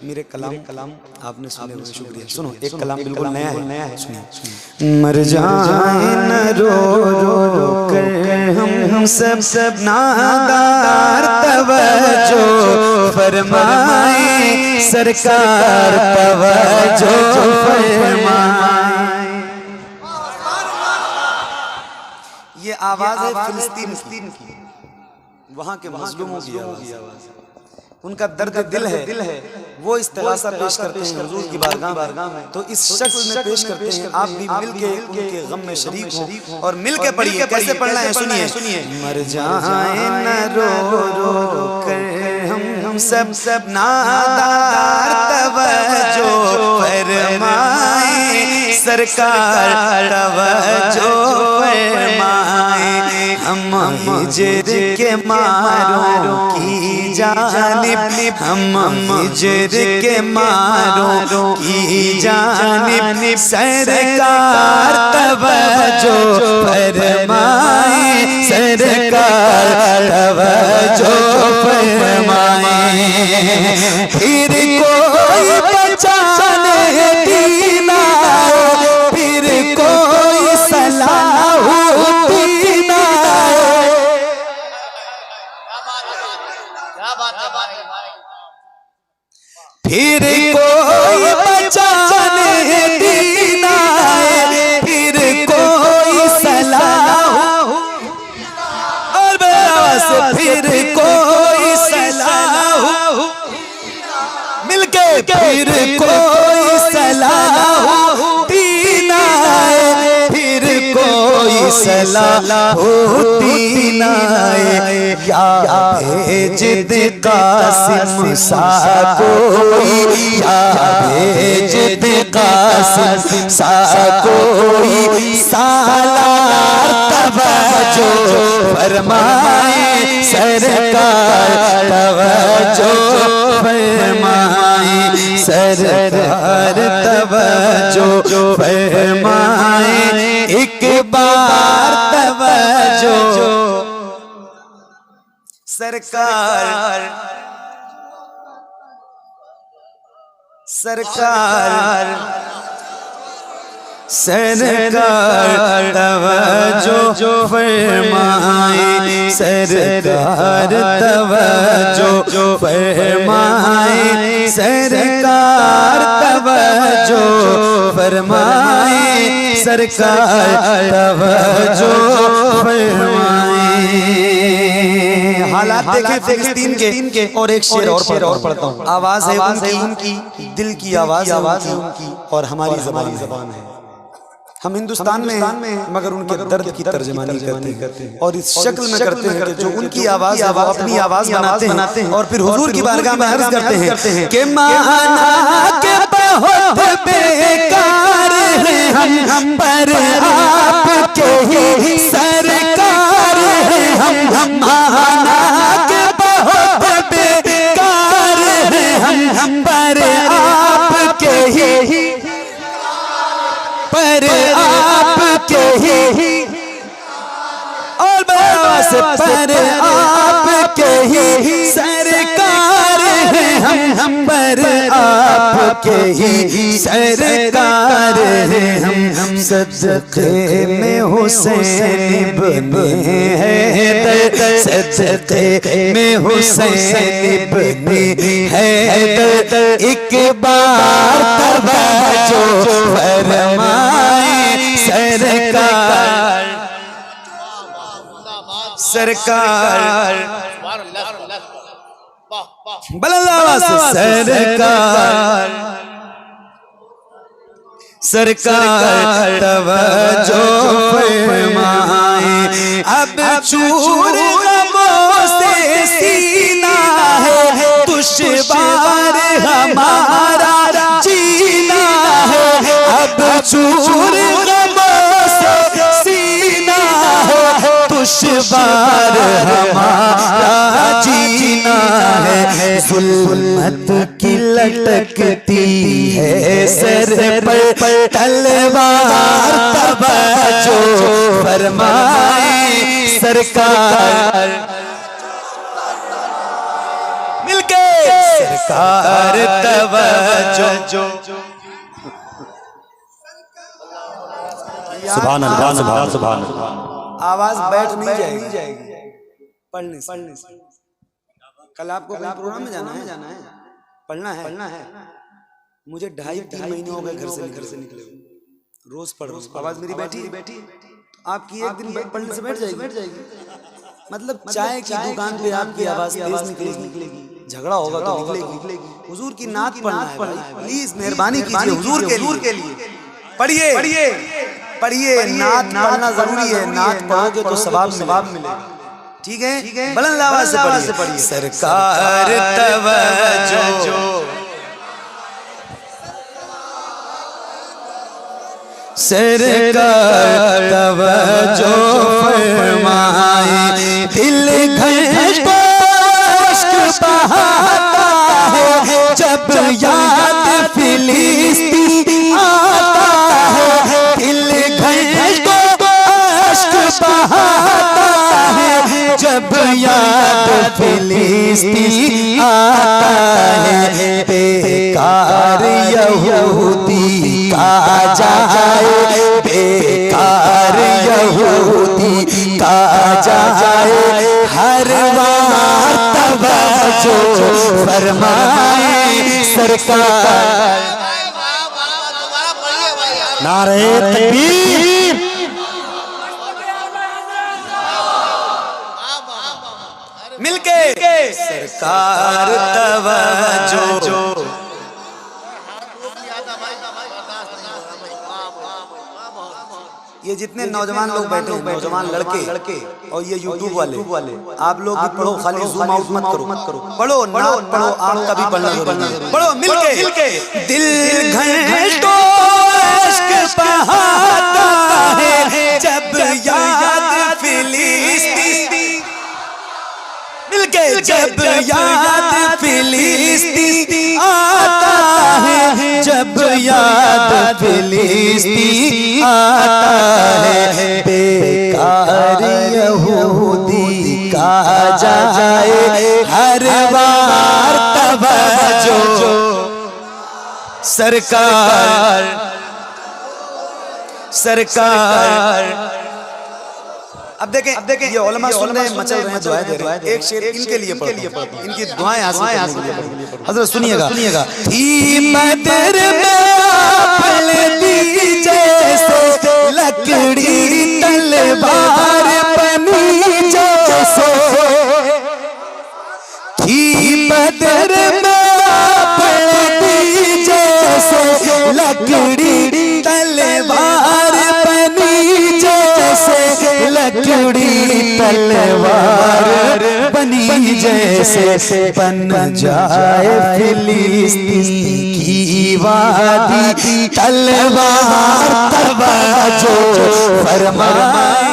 मेरे कलाम आपने सुने हुए, शुक्रिया। सुनो, एक कलाम बिल्कुल नया है, सुनिए। मर जाए न रो रो कर हम सब नादार, तवज्जो फरमाए सरकार, तवज्जो फरमाए। ये आवाज है फिलिस्तीन की, वहां के मजलूमों की आवाज, उनका दर्द दिल है। वो इस्तिग़ासा पेश करते हैं हुजूर की बारगाह में, तो इस शक्ल में पेश करते हैं। आप भी मिल के उनके गम में शरीक हो और मिल के पढ़िए। कैसे पढ़ना है सुनिए। मर जाए न रो रो कर हम सब नादार, तवज्जो फरमाए सरकार, तवज्जो फरमाए। हम हिजर के मारों की जानिब, हम हिजर के मारों की जानिब सरकार, तवज्जो फरमाए सरकार, तवज्जो फरमाए। फिर कोई बचाने दीना, फिर कोई सलाहुद्दीन, फिर कोई बचाने दीना, फिर कोई सलाह और बस, फिर कोई सलाह मिलके, फिर कोई सलाह दीना, फिर कोई सलाह दीना। या भेज दे कासिम सा कोई, या भेज दे कासिम सा कोई, सालार तवज्जो फरमाए सरकार, तवज्जो फरमाए सरकार, तवज्जो फरमाए। एक बार तवज्जो सरकार, सरकार, सरकार, तवज्जो फरमाए सरकार, तवज्जो फरमाए सरकार, तवज्जो फरमाए सरकार, तवज्जो फरमाए। हालात देखे फिलिस्तीन के, और एक शेर और पढ़ता हूँ। आवाज है उनकी, दिल की आवाज है उनकी, और हमारी ज़बान है। हम हिंदुस्तान में मगर उनके दर्द की तर्जमानी करते हैं और इस शक्ल में करते हैं कि जो उनकी आवाज है वो अपनी आवाज बनाते हैं और फिर हुजूर की बारगाह में अर्ज करते हैं कि माना के बहुत बेकार हैं हम, पर आपके ही सरकार हैं हम। माना के बहुत बेकार हैं हम, पर आपके ही, पर आपके ही, और बस पर आपके ही सरकार हैं हम, पर आपके ही सरकार हैं हम। सदक़े में हुसैन इब्ने हैदर, सदक़े में हुसैन इब्ने हैदर, एक बार तवज्जो फरमाए सरकार, सरकार, सरकार, सरकार, तवज्जो फरमाए। अब चूर गमों से सीना है, दुश्वार हमारा जीना है। अब चूर गमों से सीना है, दुश्वार हमारा जीना है। जुल्मत की लटकती है सर पर तलवार, तवज्जो फरमाए सरकार, मिलके सरकार तवज्जो। सुभान अल्लाह, सुभान सुभान अल्लाह। आवाज बैठ नहीं जाएगी पढ़ने से। कल आपको प्रोग्राम में जाना है, पढ़ना है। मुझे 2.5-3 महीने हो गए घर से निकले, रोज पढ़ रहा हूं। आवाज मेरी बैठी आपकी एक दिन पढ़ने से बैठ जाएगी। मतलब चाय की दुकान पे आपकी आवाज तेज निकलेगी, झगड़ा होगा तो निकलेगी। हुजूर की नात पढ़ना है भाई, प्लीज मेहरबानी कीजिए हुजूर के लिए पढ़िए। नात पढ़ना जरूरी है, नात पढ़ोगे तो सवाब मिलेगा। ठीक है, बुलंद आवाज से पढ़िए। सरकार तवज्जो, सरकार तवज्जो फरमाए। दिल घट इश्क बहाता है जब याद फिलिस्तीन आता है। दिल घट इश्क बहाता है जब याद फिलिस्तीन आता है। बेकार यहूदी का जाए, बेकार यहूदी का जाए। हर बार तवज्जो फरमाए सरकार। नारे तकबीर। मिलके सरकार तवज्जो। ये जितने नौजवान लोग बैठे हैं, नौजवान लड़के और ये यूट्यूब वाले, आप लोग भी पढ़ो, खाली जूम आउट मत करो। पढ़ो, नात पढ़ो, आपका भी पढ़ना। पढ़ो मिलके। दिल घंटों इश्क बहाता है जब याद फिलिस्तीन, मिलके जब याद फिलिस्तीन आता है, जब याद फिलिस्तीन आता है। बेकार यहूदी का जाए हर बार तवज्जो सरकार। अब देखें ये उलमा सुन रहे हैं, मचल रहे हैं, दुआएं दे रहे हैं। एक शेर इनके लिए पढ़ता हूं, इनकी दुआएं हासिल करने के लिए। हज़रत सुनिएगा। थी बदर में पलती जैसे लकड़ी तलवार बनी जैसे। थी बदर में पलती जैसे लकड़ी तलवार बनी जैसे। लकड़ी तलवार बनी जैसे बन जाए फिलिस्तीन की वादी। तलवार तवज्जो फरमाए।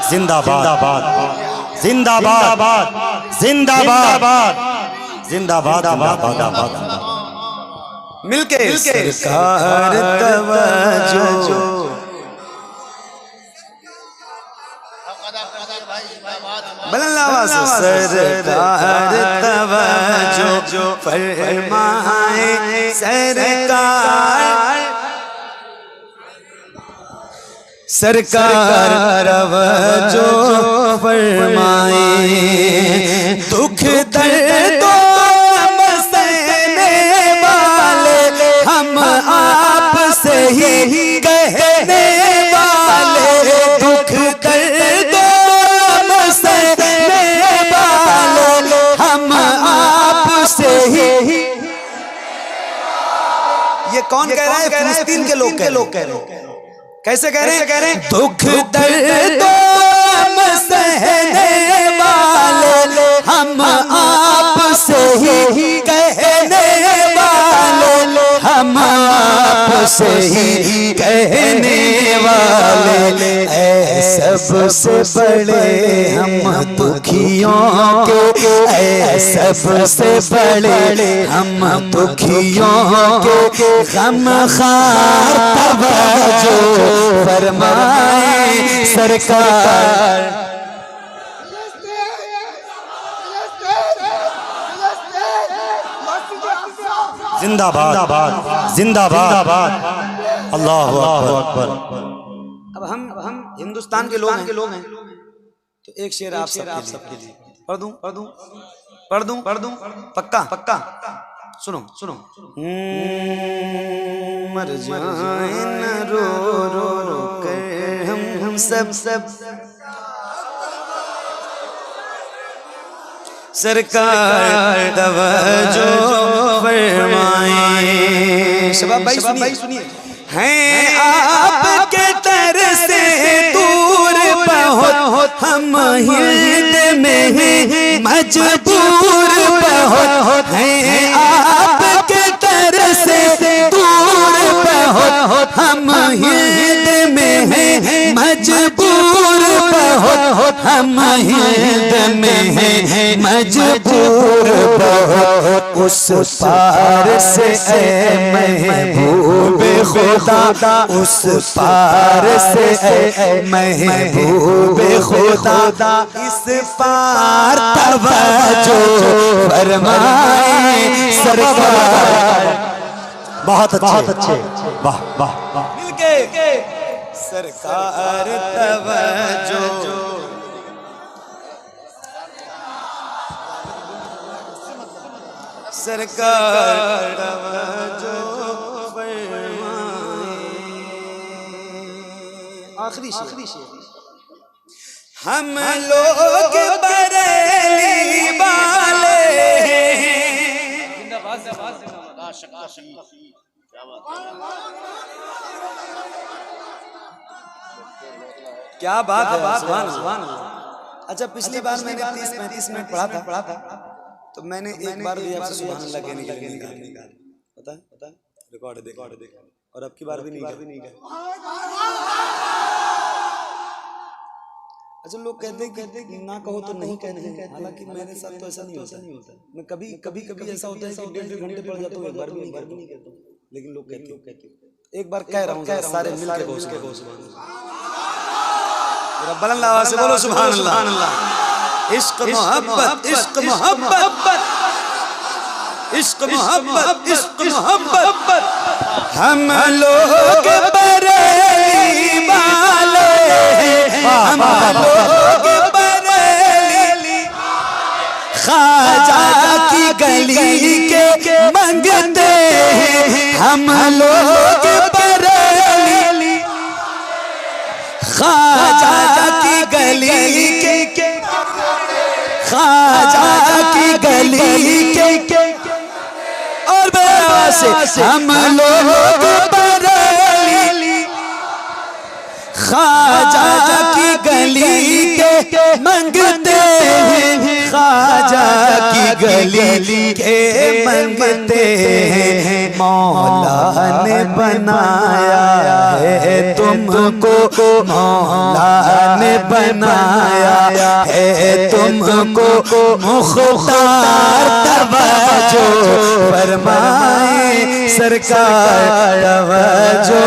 जिंदाबाद, जिंदाबाद, जिंदाबाद, जिंदाबाद, जिंदाबाद। मिलके सरकार तवज्जो। बुलंद आवाज से सरकार तवज्जो फरमाए सरकार। सरकार तवज्जो फरमाए। दुख दर्द सहने वाले हम आप से ही कहने वाले। दुख दर्द सहने वाले हम आप से ही। ये कौन कह रहा है? फिलिस्तीन के लोग कह रहे हैं। कैसे कह रहे हैं? दुख दर्द सहने वाले हम आप से ही कहने वाले। हम आप से ही कहने वाले। सबसे बड़े हम दुखियों के ऐ सबसे बड़े हम दुखियों के गम खार तवज्जो फरमाए सरकार। जिंदाबाद जिंदाबाद अल्लाह अकबर। अब हम हिंदुस्तान के लोग हैं तो एक शेर आप सबके लिए पढ़ दूं पक्का सुनो मर जाए न रो कर हम सब सरकार तवज्जो फरमाए। शबाब भाई सुनिए। हैं आपके तर से दूर बहुत हम हिंद में मजबूर बहुत हैं आपके तर से दूर बहुत हम हिंद में हैं मजबूर बहुत हम हिंद में हैं मजबूर बहुत। उस पार से ऐ महबूब खुदा उस पार से ऐ महबूब खुदा इस पार तवज्जो फरमाए सरकार। बहुत अच्छे वाह वाह मिलके सरकार तवज्जो सरकार तवज्जो आखिरी शेर। हम लोग बरेली वाले क्या बात है सुभान अल्लाह। अच्छा पिछली बार मैंने 30-35 मिनट पढ़ा था तो मैंने एक बार भी आपसे सुभान अल्लाह कहने के लिए निकाल पता है रिकॉर्ड देख और अब की बार भी नहीं गए। अच्छा लोग कहते हैं ना कहो तो नहीं कहते, हालांकि मेरे साथ तो ऐसा नहीं होता। मैं कभी ऐसा होता है कि 1.5 घंटे पढ़ जाता हूँ, एक बार भी नहीं कहता हूँ, लेकिन लोग कहते एक बार कह रहा हूँ सारे मिल के बोल बुलंद आवाज से बोलो सुभान अल्लाह। इश्क मोहब्बत इश्क मोहब्बत इश्क मोहब्बत इश्क मोहब्बत हम लोग बरेली वाले हम लोग बरेली ख्वाजा की गली के मंगते हम लोग बरेली ख्वाजा की गली के ख्वाजा की गली के और से हम लोग बरेली ख्वाजा की गली के मंगते हैं ख्वाजा की गली के मंगते हैं। मौला ने बनाया है तुमको मौला ने बनाया है तुमको मुख्तार तवज्जो फरमाए सरकार तवज्जो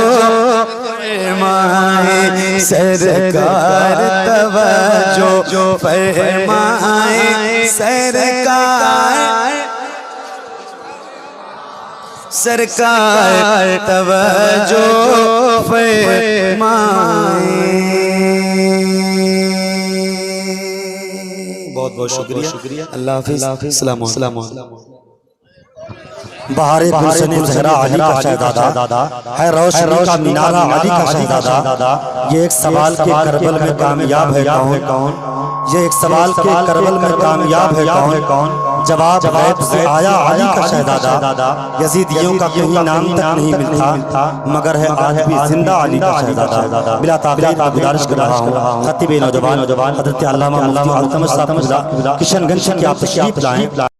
फरमाए सरकार तवज्जो फरमाए सरकार तवज्जो फरमाए। बहुत बहुत शुक्रिया। अल्लाह हाफिज़। अस्सलाम वालेकुम। बहारे गुलशने ज़हरा अली का शहज़ादा है रोशनी का मीनारा अली का शहज़ादा। ये एक सवाल के करबल में कामयाब है कौन? ये एक सवाल के करबल में कामयाब है कौन? जवाब गैब से आया अली का शहज़ादा। यजीदियों का कहीं नाम तक नहीं मिलता मगर है आज भी जिंदा अली का शहज़ादा। बिला ताक़ीद गुजारिश कर रहा हूँ खतीब नौजवान हज़रत अल्लामा मुफ्ती अल्तमश साहब किशनगंज की आप तशरीफ लाएं।